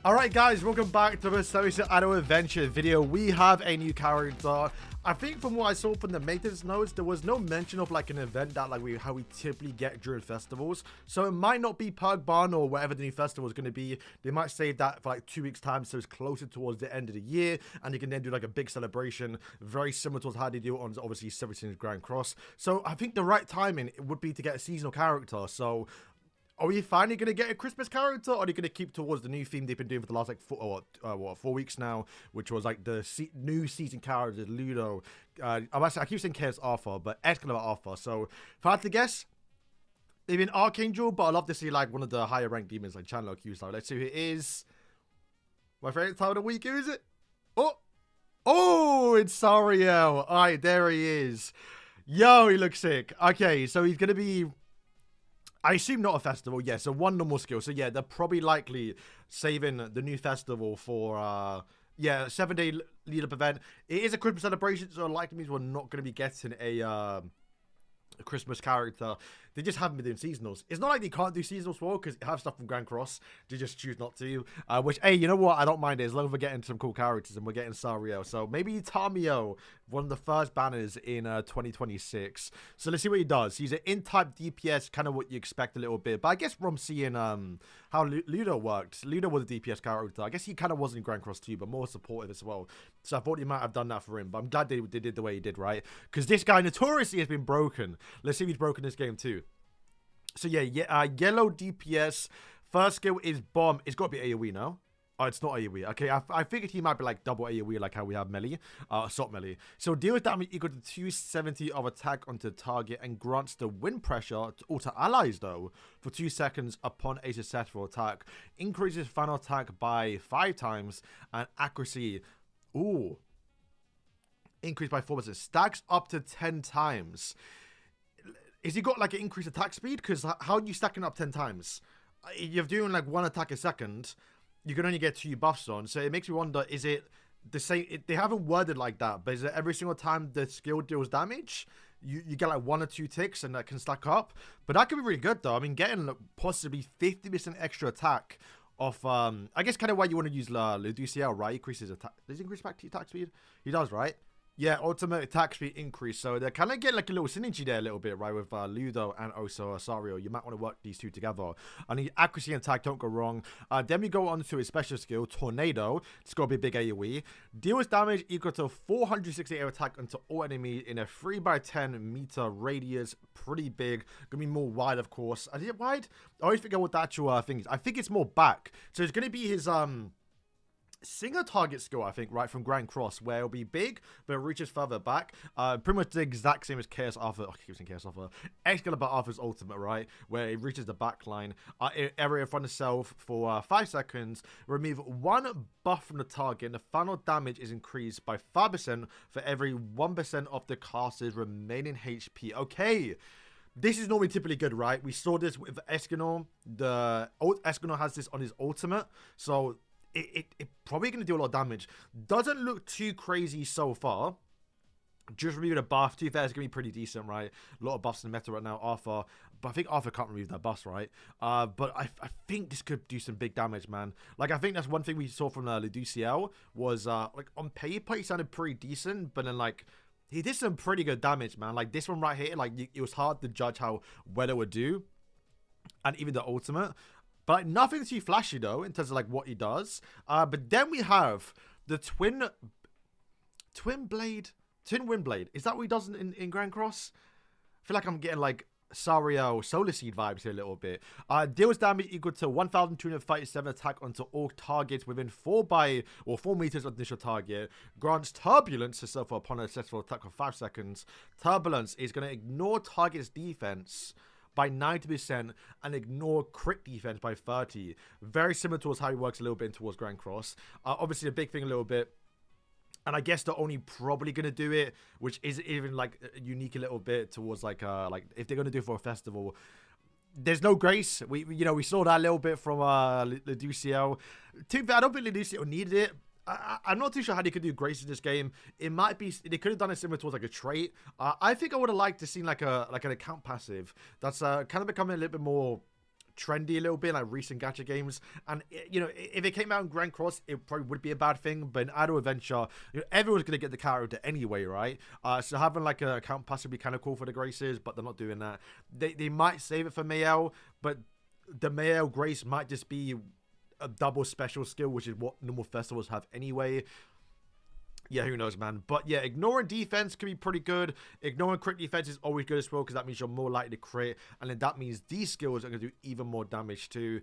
Alright guys, welcome back to the Social Annual Adventure video. We have a new character. I think from what I saw from the maintenance notes, there was no mention of like an event that how we typically get during festivals. So it might not be Pug Barn or whatever the new festival is going to be. They might save that for like 2 weeks time, so it's closer towards the end of the year, and you can then do like a big celebration, very similar to how they do it on obviously 17th Grand Cross. So I think the right timing would be to get a seasonal character. So are we finally going to get a Christmas character, or are they going to keep towards the new theme they've been doing for the last like 4 weeks now, which was like the new season characters, Ludo. I keep saying Chaos Arthur, but Excalibur Arthur. So if I had to guess, maybe an Archangel, but I'd love to see like one of the higher ranked demons like Chandler Q. So let's see who it is. My favorite time of the week, who is it? Oh, it's Sariel. All right, there he is. Yo, he looks sick. Okay, so he's going to be, I assume not a festival, yeah, so one normal skill. So yeah, they're probably likely saving the new festival for, 7-day lead-up event. It is a Christmas celebration, so it likely means we're not going to be getting a Christmas character. They just haven't been doing seasonals. It's not like they can't do seasonals for, because they have stuff from Grand Cross. They just choose not to. Which, hey, you know what? I don't mind it as long as we're getting some cool characters and we're getting Sariel. So maybe Tamio, one of the first banners in 2026. So let's see what he does. He's an in-type DPS, kind of what you expect a little bit. But I guess from seeing how Ludo worked, Ludo was a DPS character. I guess he kind of was in Grand Cross too, but more supportive as well. So I thought he might have done that for him. But I'm glad they did the way he did, right? Because this guy notoriously has been broken. Let's see if he's broken this game too. So yeah, yellow DPS. First skill is bomb. It's got to be AOE now. Oh, it's not AOE. Okay, I figured he might be like double AOE, like how we have melee, assault melee. So deals damage equal to 270 of attack onto target and grants the wind pressure to all to allies though for 2 seconds upon a successful attack. Increases final attack by 5 times and accuracy. Ooh. Increased by 4%. Stacks up to 10 times. Is he got like an increased attack speed? Because how are you stacking up 10 times? You're doing like 1 attack a second. You can only get 2 buffs on. So it makes me wonder, is it the same? They haven't worded like that, but is it every single time the skill deals damage, you get like 1 or 2 ticks and that can stack up? But that could be really good though. I mean, getting possibly 50% extra attack off, I guess kind of why you want to use Luduciel, right? Increases attack. Does he increase back to attack speed? He does, right? Yeah, ultimate attack speed increase. So they're kind of getting like a little synergy there a little bit, right? With Ludo and also Sariel. You might want to work these two together. And the accuracy and attack don't go wrong. Then we go on to his special skill, Tornado. It's got to be a big AoE. Deals damage equal to 468 attack onto all enemies in a 3x10 meter radius. Pretty big. Gonna be more wide, of course. Is it wide? I always forget what the actual thing is. I think it's more back. So it's gonna be his single target skill, I think, right, from Grand Cross, where it'll be big, but it reaches further back. Pretty much the exact same as Chaos Arthur. I keep saying Chaos Arthur. Excalibur Arthur's ultimate, right, where it reaches the back line. Area in front of self for 5 seconds. Remove 1 buff from the target, and the final damage is increased by 5% for every 1% of the caster's remaining HP. Okay. This is normally typically good, right? We saw this with Escanor. Escanor has this on his ultimate, so it probably going to do a lot of damage. Doesn't look too crazy so far. Just remove the buff. To be fair, it's going to be pretty decent, right? A lot of buffs in the meta right now, Arthur. But I think Arthur can't remove that buff, right? But I think this could do some big damage, man. Like, I think that's one thing we saw from Luduciel was, like, on paper, he sounded pretty decent. But then, like, he did some pretty good damage, man. Like, this one right here, like, it was hard to judge how well it would do. And even the ultimate. But like, nothing too flashy though in terms of like what he does. But then we have the twin wind blade. Is that what he does in Grand Cross? I feel like I'm getting like Sariel Solar Seed vibes here a little bit. Deals damage equal to 1,237 attack onto all targets within 4 meters of the initial target. Grants turbulence to suffer upon a successful attack for 5 seconds. Turbulence is going to ignore target's defense by 90% and ignore crit defense by 30%. Very similar towards how he works a little bit towards Grand Cross. Obviously, a big thing a little bit. And I guess they're only probably going to do it, which is even like unique a little bit towards like if they're going to do it for a festival. There's no grace. We saw that a little bit from Luduciel. I don't think Luduciel needed it. I'm not too sure how they could do grace in this game. It might be they could have done it similar towards like a trait. I think I would have liked to see like an account passive that's kind of becoming a little bit more trendy a little bit, like recent gacha games. And you know, if it came out in Grand Cross, it probably would be a bad thing. But in Idle Adventure, you know, everyone's gonna get the character anyway, right? So having like a account pass would be kind of cool for the Graces, but they're not doing that. They might save it for Mayel, but the Mayel Grace might just be a double special skill, which is what normal festivals have anyway. Yeah, who knows, man. But yeah, ignoring defense can be pretty good. Ignoring crit defense is always good as well, because that means you're more likely to crit, and then that means these skills are going to do even more damage too.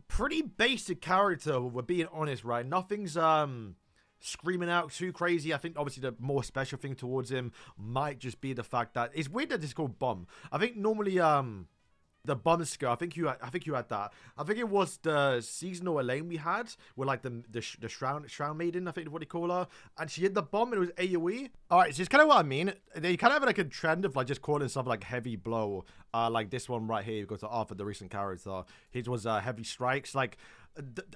Pretty basic character, we're being honest, right? Nothing's screaming out too crazy. I think obviously the more special thing towards him might just be the fact that it's weird that it's called Bomb. I think normally the bomb skill, I think you had that. I think it was the seasonal Elaine we had, with like the Shroud Maiden, I think is what they call her. And she hit the bomb and it was AOE. Alright, so it's kind of what I mean. They kind of have like a trend of like just calling stuff like heavy blow. Like this one right here, goes to Arthur, the recent character. His was heavy strikes. Like,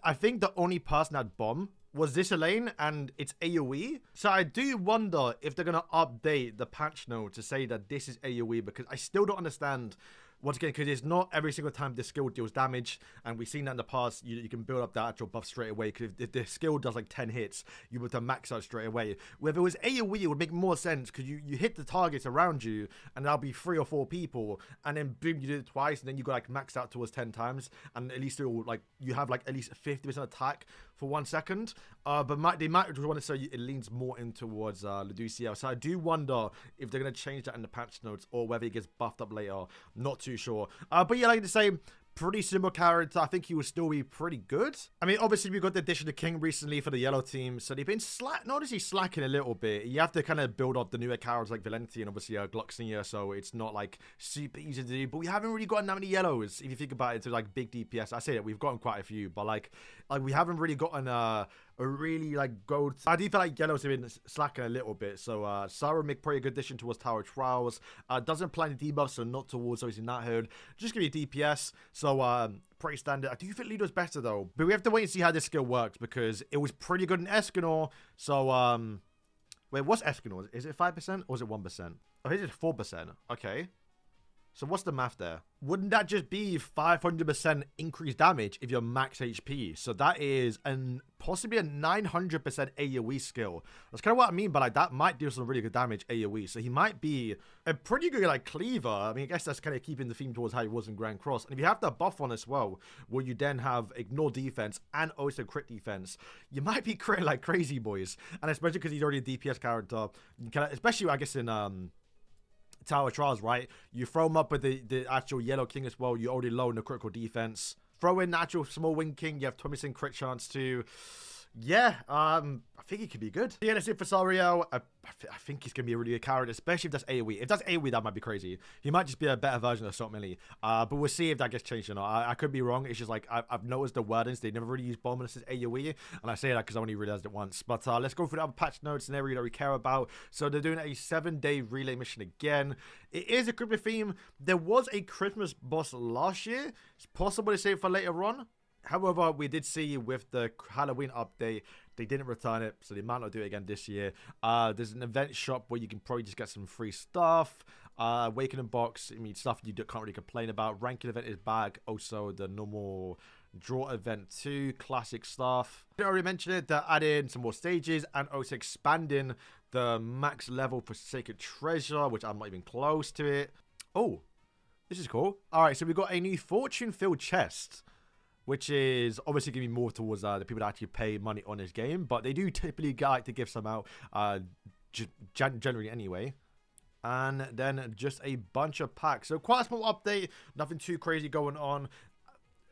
I think the only person that bomb was this Elaine, and it's AOE. So I do wonder if they're going to update the patch note to say that this is AOE, because I still don't understand. Once again, because it's not every single time this skill deals damage, and we've seen that in the past. You can build up that actual buff straight away, because if the skill does like 10 hits, you would have max out straight away. Where if it was AoE, it would make more sense, because you hit the targets around you, and that'll be 3 or 4 people, and then boom, you did it twice, and then you got like max out towards 10 times, and at least it will, like, you have like at least 50% attack for 1 second. But they might just want to say it leans more in towards Luduciel. So I do wonder if they're going to change that in the patch notes, or whether it gets buffed up later. Not too sure. But yeah, like to say, pretty similar character. I think he will still be pretty good. I mean, obviously we got the addition of King recently for the yellow team, so they've been not only slacking a little bit. You have to kind of build up the newer characters like Valenti and obviously Gloxinia, so it's not like super easy to do. But we haven't really gotten that many yellows if you think about it. To like big DPS, I say that we've gotten quite a few, but like we haven't really gotten a really like gold. I do feel like yellows have been slacking a little bit. So Sarah make pretty a good addition towards Tower Trials. Doesn't plan the debuff, so not towards obviously Nat Herd. Just give me DPS. So pretty standard. I do think Lido's better though, but we have to wait and see how this skill works, because it was pretty good in Escanor. So wait, what's Escanor? Is it 5% or is it 1%? Oh, is it 4%? Okay. So what's the math there? Wouldn't that just be 500% increased damage if you're max HP? So that is possibly a 900% AoE skill. That's kind of what I mean, but like that might do some really good damage AoE. So he might be a pretty good like cleaver. I mean, I guess that's kind of keeping the theme towards how he was in Grand Cross. And if you have the buff on as well, where you then have ignore defense and also crit defense, you might be critting like crazy, boys. And especially because he's already a DPS character, you can, especially I guess in Tower Trials, right? You throw him up with the actual Yellow King as well. You already low in the critical defense. Throw in the actual Small Wing King. You have 20% crit chance too. Yeah, I think he could be good. Yeah, that's it for Sariel. I think he's going to be a really good character, especially if that's AoE. If that's AoE, that might be crazy. He might just be a better version of Salt Melee. But we'll see if that gets changed or not. I could be wrong. It's just like, I've noticed the wordings. They never really use bomb unless it's AoE. And I say that because I only realized it once. But let's go through the other patch notes and area that we care about. So they're doing a 7-day relay mission again. It is a Christmas theme. There was a Christmas boss last year. It's possible to save for later on. However, we did see with the Halloween update, they didn't return it, so they might not do it again this year. There's an event shop where you can probably just get some free stuff. Awakening box, I mean, stuff you can't really complain about. Ranking event is back. Also, the normal draw event too. Classic stuff. I already mentioned it. They're adding some more stages and also expanding the max level for Sacred Treasure, which I'm not even close to it. Oh, this is cool. All right, so we got a new fortune-filled chest, which is obviously going to be more towards the people that actually pay money on this game. But they do typically like to give some out, generally anyway. And then just a bunch of packs. So quite a small update. Nothing too crazy going on.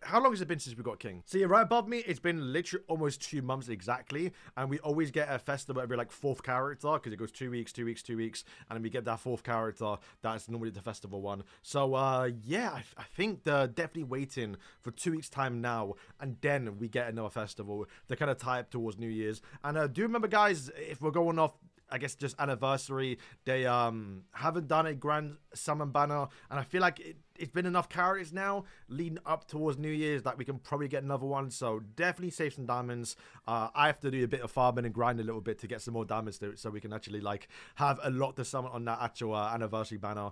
How long has it been since we got King? See, right above me, it's been literally almost 2 months exactly. And we always get a festival every like 4th character, because it goes 2 weeks, 2 weeks, 2 weeks. And then we get that 4th character. That's normally the festival one. So, yeah, I think they're definitely waiting for 2 weeks time now. And then we get another festival. They're kind of tied towards New Year's. And do remember, guys, if we're going off, I guess just anniversary, they haven't done a grand summon banner, and I feel like it's been enough characters now leading up towards New Year's that we can probably get another one. So definitely save some diamonds. I have to do a bit of farming and grind a little bit to get some more diamonds to it, so we can actually like have a lot to summon on that actual anniversary banner,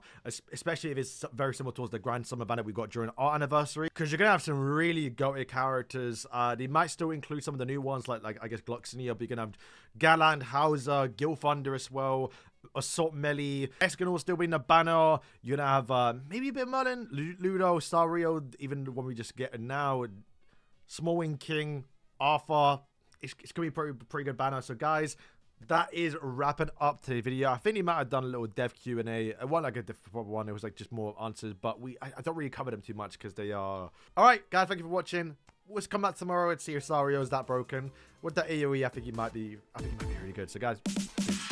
especially if it's very similar towards the grand summer banner we got during our anniversary, because you're gonna have some really goated characters. They might still include some of the new ones like I guess Gloxania, but you're gonna have Galland, Hauser, Gilthunder as well. Assault Melee, Escan will still be in the banner. You're gonna have maybe a bit of Merlin, Ludo, Sariel, even the one we just get now, Smallwing King, Arthur. It's gonna be a pretty good banner. So guys, that is wrapping up today's video. I think we might have done a little dev Q&A. It wasn't like a different one. It was like just more answers, but I don't really cover them too much because they are... All right, guys, thank you for watching. Let's come back tomorrow and see if Sariel is that broken. With that AOE, I think he might be really good. So guys, peace.